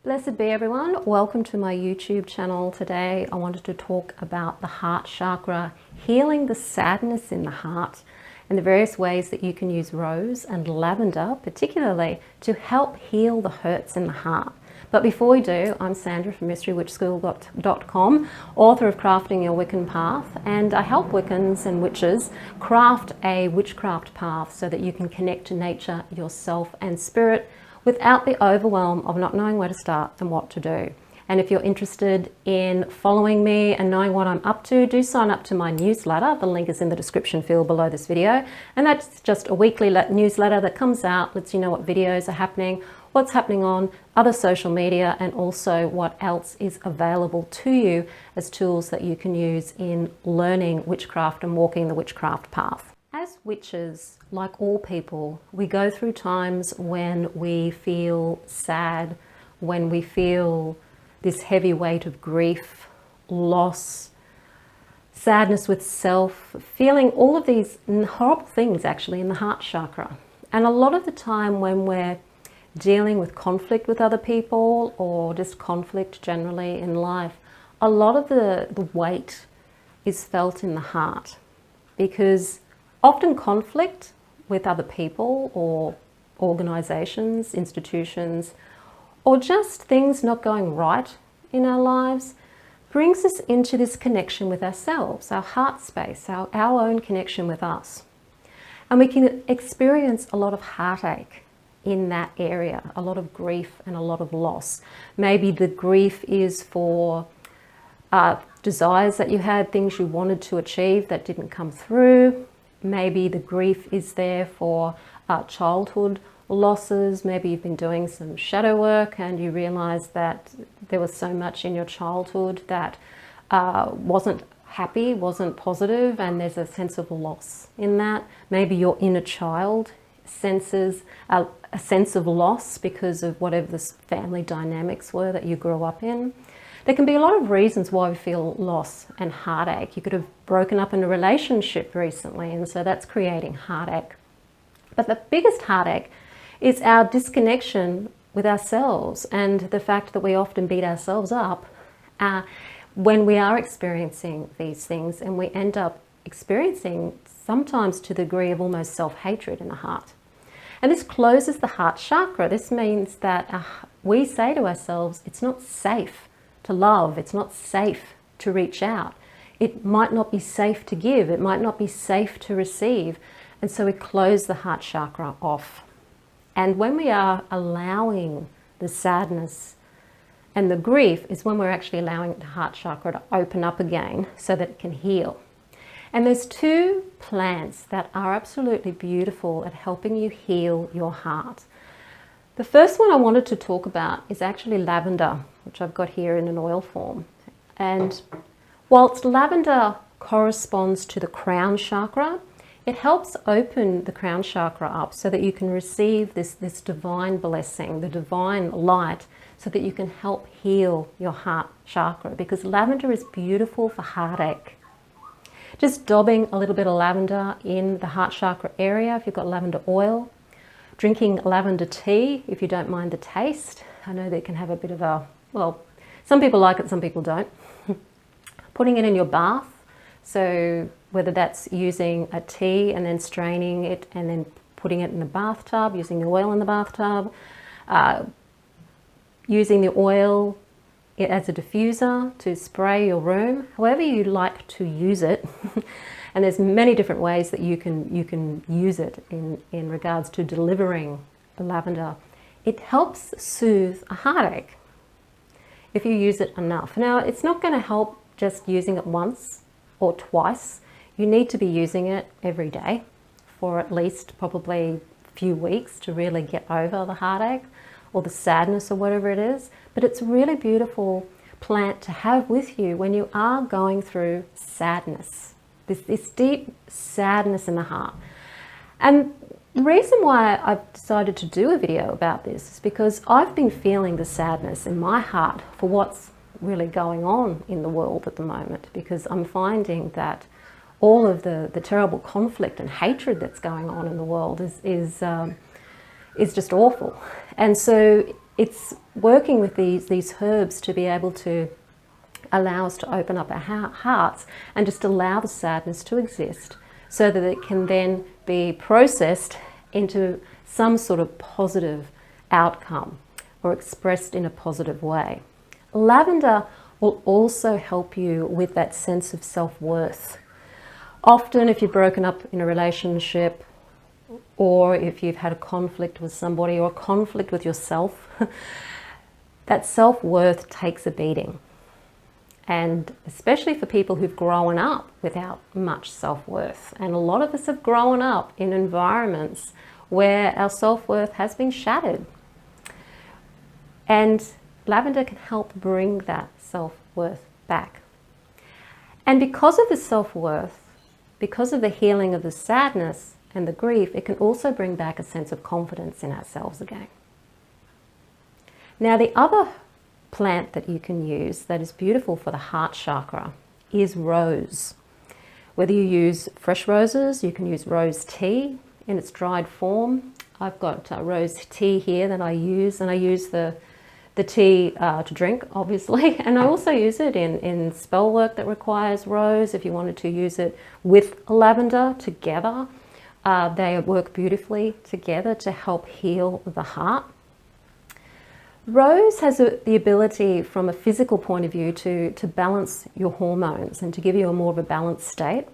Blessed be everyone. Welcome to my YouTube channel. Today I wanted to talk about the heart chakra, healing the sadness in the heart, and the various ways that you can use rose and lavender particularly to help heal the hurts in the heart. But before we do, I'm Sandra from MysteryWitchSchool.com, author of Crafting Your Wiccan Path, and I help Wiccans and witches craft a witchcraft path so that you can connect to nature, yourself and spirit without the overwhelm of not knowing where to start and what to do. And if you're interested in following me and knowing what I'm up to, do sign up to my newsletter. The link is in the description field below this video. And that's just a weekly newsletter that comes out, lets you know what videos are happening, what's happening on other social media, and also what else is available to you as tools that you can use in learning witchcraft and walking the witchcraft path. As witches, like all people, we go through times when we feel sad, when we feel this heavy weight of grief, loss, sadness with self, feeling all of these horrible things actually in the heart chakra. And a lot of the time when we're dealing with conflict with other people or just conflict generally in life, a lot of the weight is felt in the heart, because often conflict with other people or organizations, institutions, or just things not going right in our lives brings us into this connection with ourselves, our heart space, our own connection with us. And we can experience a lot of heartache in that area, a lot of grief and a lot of loss. Maybe the grief is for desires that you had, things you wanted to achieve that didn't come through. Maybe the grief is there for childhood losses. Maybe you've been doing some shadow work and you realize that there was so much in your childhood that wasn't happy, wasn't positive, and there's a sense of loss in that. Maybe your inner child senses a sense of loss because of whatever the family dynamics were that you grew up in. There can be a lot of reasons why we feel loss and heartache. You could have broken up in a relationship recently, and so that's creating heartache. But the biggest heartache is our disconnection with ourselves and the fact that we often beat ourselves up when we are experiencing these things, and we end up experiencing sometimes to the degree of almost self-hatred in the heart. And this closes the heart chakra. This means that we say to ourselves, it's not safe to love, it's not safe to reach out, it might not be safe to give, it might not be safe to receive, and so we close the heart chakra off. And when we are allowing the sadness and the grief is when we're actually allowing the heart chakra to open up again so that it can heal. And there's two plants that are absolutely beautiful at helping you heal your heart. The first one I wanted to talk about is actually lavender, which I've got here in an oil form. And whilst lavender corresponds to the crown chakra, it helps open the crown chakra up so that you can receive this divine blessing, the divine light, so that you can help heal your heart chakra, because lavender is beautiful for heartache. Just dabbing a little bit of lavender in the heart chakra area if you've got lavender oil. Drinking lavender tea if you don't mind the taste. I know they can have a bit of a, well, some people like it, some people don't. Putting it in your bath, so whether that's using a tea and then straining it and then putting it in the bathtub, using the oil in the bathtub, using the oil as a diffuser to spray your room, however you like to use it. And there's many different ways that you can use it in regards to delivering lavender. It helps soothe a heartache if you use it enough. Now, it's not going to help just using it once or twice. You need to be using it every day for at least probably a few weeks to really get over the heartache or the sadness or whatever it is. But it's a really beautiful plant to have with you when you are going through sadness. This deep sadness in the heart. And the reason why I've decided to do a video about this is because I've been feeling the sadness in my heart for what's really going on in the world at the moment, because I'm finding that all of the terrible conflict and hatred that's going on in the world is just awful. And so it's working with these herbs to be able to allow us to open up our hearts and just allow the sadness to exist so that it can then be processed into some sort of positive outcome or expressed in a positive way. Lavender will also help you with that sense of self-worth. Often if you've broken up in a relationship, or if you've had a conflict with somebody or a conflict with yourself, that self-worth takes a beating. And especially for people who've grown up without much self-worth. And a lot of us have grown up in environments where our self-worth has been shattered. And lavender can help bring that self-worth back. And because of the self-worth, because of the healing of the sadness and the grief, it can also bring back a sense of confidence in ourselves again. Now, the other plant that you can use that is beautiful for the heart chakra is rose. Whether you use fresh roses, you can use rose tea in its dried form. I've got rose tea here that I use, and I use the tea to drink, obviously, and I also use it in spell work that requires rose. If you wanted to use it with lavender together, they work beautifully together to help heal the heart. Rose has the ability from a physical point of view to balance your hormones and to give you a more of a balanced state.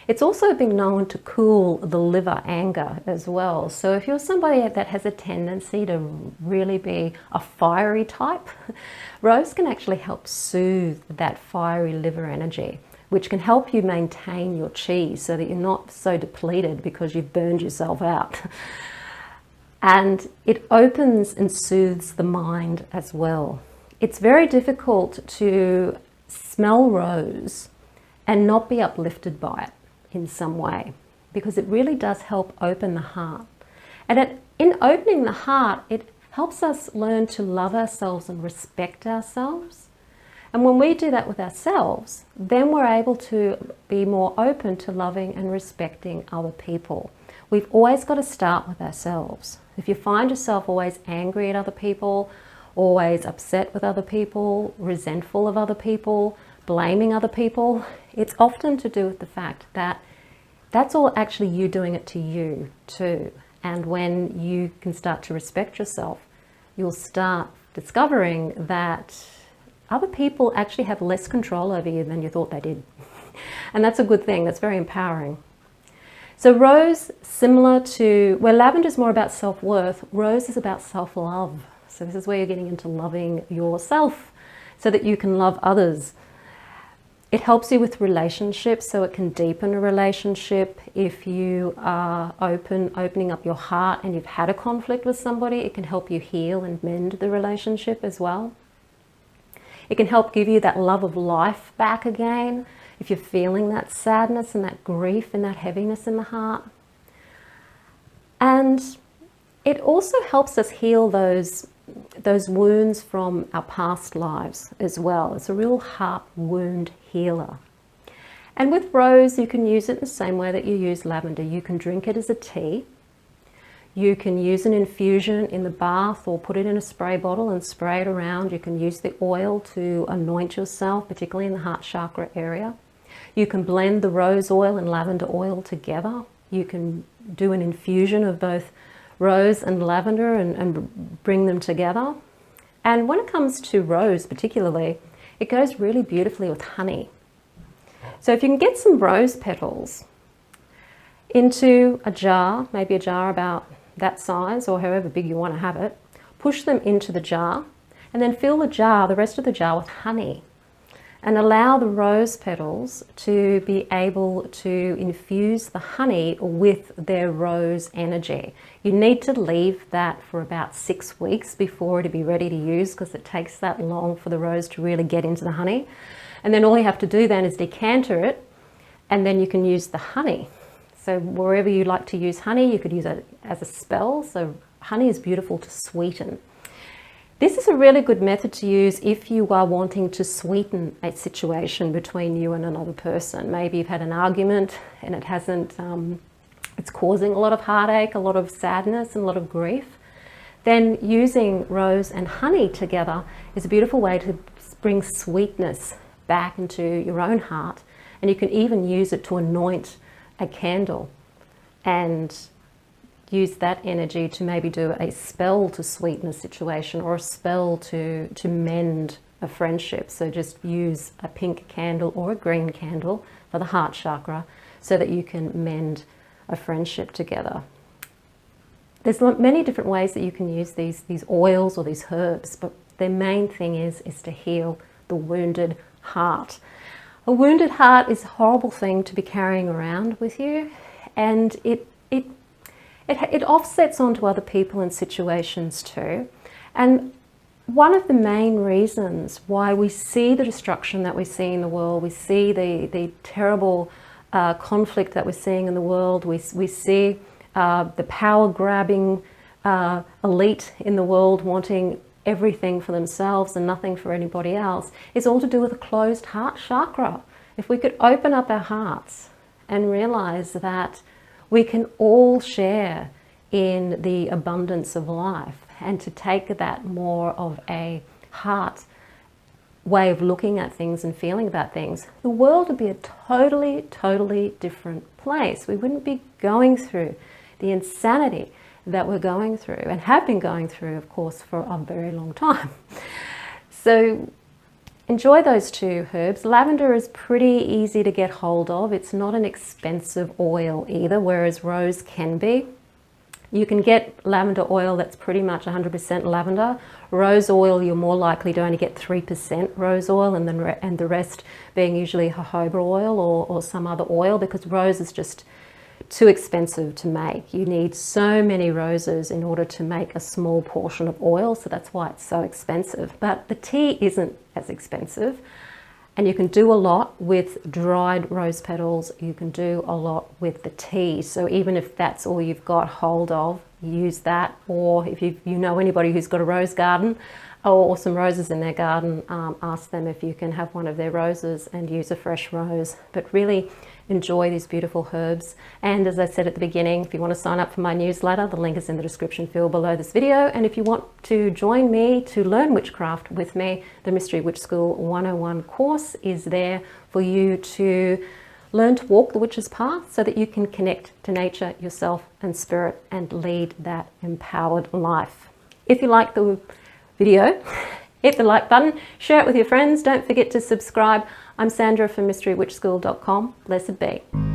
It's also been known to cool the liver anger as well. So if you're somebody that has a tendency to really be a fiery type, rose can actually help soothe that fiery liver energy, which can help you maintain your chi so that you're not so depleted because you've burned yourself out. And it opens and soothes the mind as well. It's very difficult to smell rose and not be uplifted by it in some way, because it really does help open the heart. And in opening the heart, it helps us learn to love ourselves and respect ourselves. And when we do that with ourselves, then we're able to be more open to loving and respecting other people. We've always got to start with ourselves. If you find yourself always angry at other people, always upset with other people, resentful of other people, blaming other people, it's often to do with the fact that that's all actually you doing it to you too. And when you can start to respect yourself, you'll start discovering that other people actually have less control over you than you thought they did. And that's a good thing. That's very empowering. So rose, similar to where lavender is more about self-worth, rose is about self-love. So this is where you're getting into loving yourself so that you can love others. It helps you with relationships, so it can deepen a relationship. If you are opening up your heart and you've had a conflict with somebody, it can help you heal and mend the relationship as well. It can help give you that love of life back again if you're feeling that sadness and that grief and that heaviness in the heart. And it also helps us heal those wounds from our past lives as well. It's a real heart wound healer. And with rose, you can use it in the same way that you use lavender. You can drink it as a tea. You can use an infusion in the bath or put it in a spray bottle and spray it around. You can use the oil to anoint yourself, particularly in the heart chakra area. You can blend the rose oil and lavender oil together. You can do an infusion of both rose and lavender and bring them together. And when it comes to rose particularly, it goes really beautifully with honey. So if you can get some rose petals into a jar, maybe a jar about that size or however big you want to have it, push them into the jar and then fill the rest of the jar with honey. And allow the rose petals to be able to infuse the honey with their rose energy. You need to leave that for about 6 weeks before it'll be ready to use, because it takes that long for the rose to really get into the honey. And then all you have to do then is decanter it, and then you can use the honey. So wherever you like to use honey, you could use it as a spell. So honey is beautiful to sweeten. This is a really good method to use if you are wanting to sweeten a situation between you and another person. Maybe you've had an argument and it hasn't, it's causing a lot of heartache, a lot of sadness and a lot of grief. then using rose and honey together is a beautiful way to bring sweetness back into your own heart. And you can even use it to anoint a candle and use that energy to maybe do a spell to sweeten a situation, or a spell to mend a friendship. So just use a pink candle or a green candle for the heart chakra so that you can mend a friendship together. There's many different ways that you can use these oils or these herbs, but their main thing is to heal the wounded heart. A wounded heart is a horrible thing to be carrying around with you, and it offsets onto other people and situations too. And one of the main reasons why we see the destruction that we see in the world, we see the terrible conflict that we're seeing in the world, we see the power-grabbing elite in the world wanting everything for themselves and nothing for anybody else, is all to do with a closed heart chakra. If we could open up our hearts and realize that we can all share in the abundance of life, and to take that more of a heart way of looking at things and feeling about things, the world would be a totally different place. We wouldn't be going through the insanity that we're going through and have been going through, of course, for a very long time. So enjoy those two herbs. Lavender is pretty easy to get hold of. It's not an expensive oil either, whereas rose can be. You can get lavender oil that's pretty much 100% lavender. Rose oil, you're more likely to only get 3% rose oil, and then the rest being usually jojoba oil or some other oil, because rose is just too expensive to make. You need so many roses in order to make a small portion of oil, so that's why it's so expensive. But the tea isn't as expensive, and you can do a lot with dried rose petals. You can do a lot with the tea. So even if that's all you've got hold of, use that. Or if you know anybody who's got a rose garden or some roses in their garden, ask them if you can have one of their roses and use a fresh rose. But really enjoy these beautiful herbs. And as I said at the beginning, if you want to sign up for my newsletter, the link is in the description field below this video. And if you want to join me to learn witchcraft with me, the Mystery Witch School 101 course is there for you to learn to walk the witch's path so that you can connect to nature, yourself and spirit, and lead that empowered life. If you like the video, hit the like button, share it with your friends. Don't forget to subscribe. I'm Sandra from mysterywitchschool.com. Blessed be.